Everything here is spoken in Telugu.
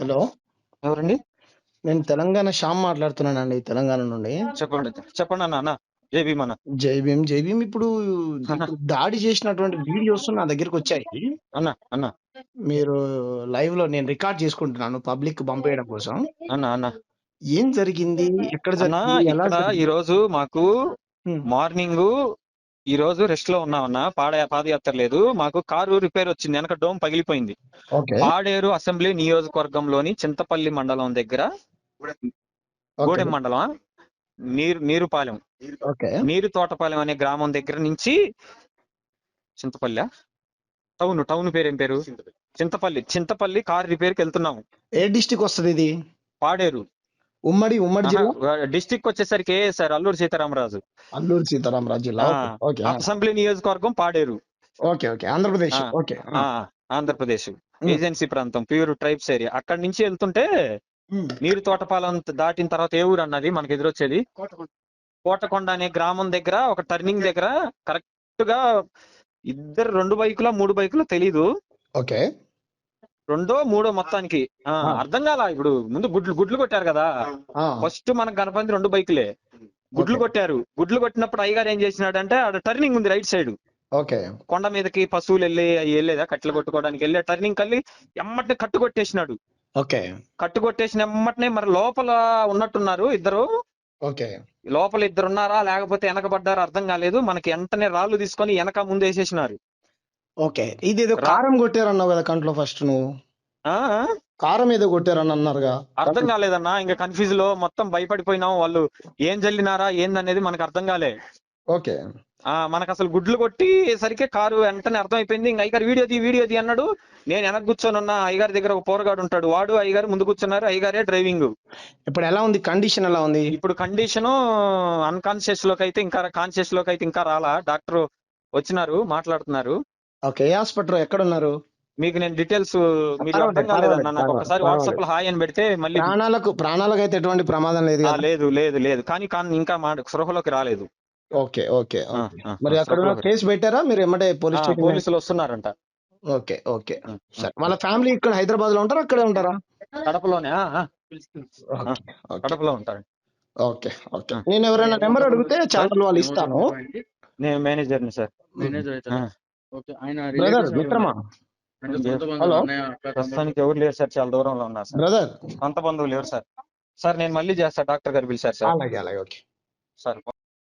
హలో. ఎవరండి? నేను తెలంగాణ శ్యామ్ మాట్లాడుతున్నానండి, తెలంగాణ నుండి. చెప్పండి చెప్పండి అన్న. అన్న జై భీమ్ అన్న. జై భీమ్, జై భీమ్. ఇప్పుడు అన్న ఇప్పుడు దాడి చేసినటువంటి వీడియోస్ నా దగ్గరికి వచ్చాయి. అన్న అన్న మీరు లైవ్ లో నేను రికార్డ్ చేసుకుంటున్నాను పబ్లిక్ పంపేయడం కోసం. అన్న అన్న ఏం జరిగింది, ఎక్కడ అన్న జరిగింది, ఎలా ఇక్కడ ఈ జరిగింది? రోజు మాకు మార్నింగ్ ఈ రోజు రెస్ట్ లో ఉన్నామన్న. పాదయాత్ర లేదు మాకు. కారు రిపేర్ వచ్చింది, వెనక డోమ్ పగిలిపోయింది. ఓకే పాడేరు అసెంబ్లీ నియోజకవర్గంలోని చింతపల్లి మండలం దగ్గర, గూడెం మండలం, నీరుపాలెం, ఓకే నీరు తోటపాలెం అనే గ్రామం దగ్గర నుంచి చింతపల్లి టౌన్ పేరేం పేరు? చింతపల్లి కార్ రిపేర్ కి వెళ్తున్నాము. ఏ డిస్టిక్ వస్తుంది ఇది? పాడేరు ఉమ్మడి జిల్లా. డిస్టిక్ వచ్చేసరికి సార్ అల్లూరు సీతారామరాజు. అల్లూరు సీతారామరాజు జిల్లా. ఓకే. అసెంబ్లీ నియోజకవర్గం Paderu. Okay okay Andhra Pradesh. Okay. Andhra Pradesh agency ప్రాంతం, ప్యూర్ ట్రైబ్స్ ఏరియా. అక్కడి నుంచి వెళ్తుంటే నీరు తోటపాలెం దాటిన తర్వాత ఏ ఊరు అన్నది మనకి ఎదురొచ్చేది? కోటకొండ అనే గ్రామం దగ్గర ఒక టర్నింగ్ దగ్గర కరెక్ట్ గా రెండు బైకులా 3 బైకులు తెలీదు. ఓకే. 2 3 మొత్తానికి అర్థం కాల. ఇప్పుడు ముందు గుడ్లు కొట్టారు కదా. ఫస్ట్ మనకు కనపడింది 2 బైకులే. గుడ్లు కొట్టినప్పుడు అయ్యగారు ఏం చేసినాడంటే ఆడ టర్నింగ్ ఉంది రైట్ సైడ్. ఓకే. కొండ మీదకి పశువులు వెళ్ళేదా కట్టెలు కొట్టుకోవడానికి వెళ్ళే టర్నింగ్ కల్లి ఎమ్మటనే కట్టుకొట్టేసినాడు. ఓకే. కట్టుకొట్టేసిన ఎమ్మటనే మరి లోపల ఉన్నట్టున్నారు ఇద్దరు. ఓకే. లోపల ఇద్దరు ఉన్నారా లేకపోతే వెనకబడ్డారా అర్థం కాలేదు. మనకి వెంటనే రాళ్ళు తీసుకొని వెనక ముందు వేసేసినారు. ఓకే. ఇదేదో కారం కొట్టారన్నావు కదా కంట్లో ఫస్ట్ నువ్వు. కారం ఏదో కొట్టారని అన్నారుగా. అర్థం కాలేదన్నా. ఇంకా కన్ఫ్యూజ్ లో మొత్తం భయపడిపోయినాం. వాళ్ళు ఏం జల్లినారా ఏందనేది మనకు అర్థం కాలే. ఓకే. మనకు అసలు గుడ్లు కొట్టేసరికి కారు వెంటనే అర్థమైపోయింది. ఇంకా అయ్యగారు వీడియో తీ అన్నాడు. నేను వెనక కూర్చొని ఉన్నా. అయ్యగారి దగ్గర ఒక పోరగాడు ఉంటాడు. వాడు అయ్యగారు ముందు కూర్చున్నారు. అయ్యగారే డ్రైవింగ్. ఇప్పుడు ఎలా ఉంది కండిషన్? ఎలా ఉంది ఇప్పుడు కండిషన్? అన్కాన్షియస్ లోకి అయితే ఇంకా, కాన్షియస్ లోకి అయితే ఇంకా రాలా. డాక్టర్ వచ్చినారు, మాట్లాడుతున్నారు. ఓకే. ఏ హాస్పిటల్, ఎక్కడ ఉన్నారు? మీకు నేను డీటెయిల్స్ మీరు అర్థం కాలేదన్నా. నాకు ఒకసారి వాట్సాప్ లో హాయ్ అని పెడితే మళ్ళీ. ప్రాణాలకు అయితే ఎటువంటి ప్రమాదం లేదు? లేదు కానీ ఇంకా సృహలోకి రాలేదు. ఓకే. ఓకే. మరి అక్కడ కేసు పెట్టారా మీరు? ఎమ్మటే పోలీసులు వస్తున్నారంట. ఓకే. ఓకే. సరే. వాళ్ళ ఫ్యామిలీ ఇక్కడ హైదరాబాద్ లో ఉంటారా, అక్కడే ఉంటారా? కడపలోనే. కడపలో ఉంటారు. ఓకే. ఓకే. నేను ఎవరైనా నెంబర్ అడిగితే ఛానల్ వాళ్ళు ఇస్తాను. నేను మేనేజర్ని సార్. బ్రదర్ మిత్రమా? హలో. ప్రస్తుతానికి ఎవరు లేరు సార్, చాలా దూరంలో ఉన్నారు సార్. బ్రదర్ సొంత బంధువులు లేరు సార్. నేను మళ్ళీ చేస్తా, డాక్టర్ గారు పిలిచారు సార్. అలాగే. Okay sir.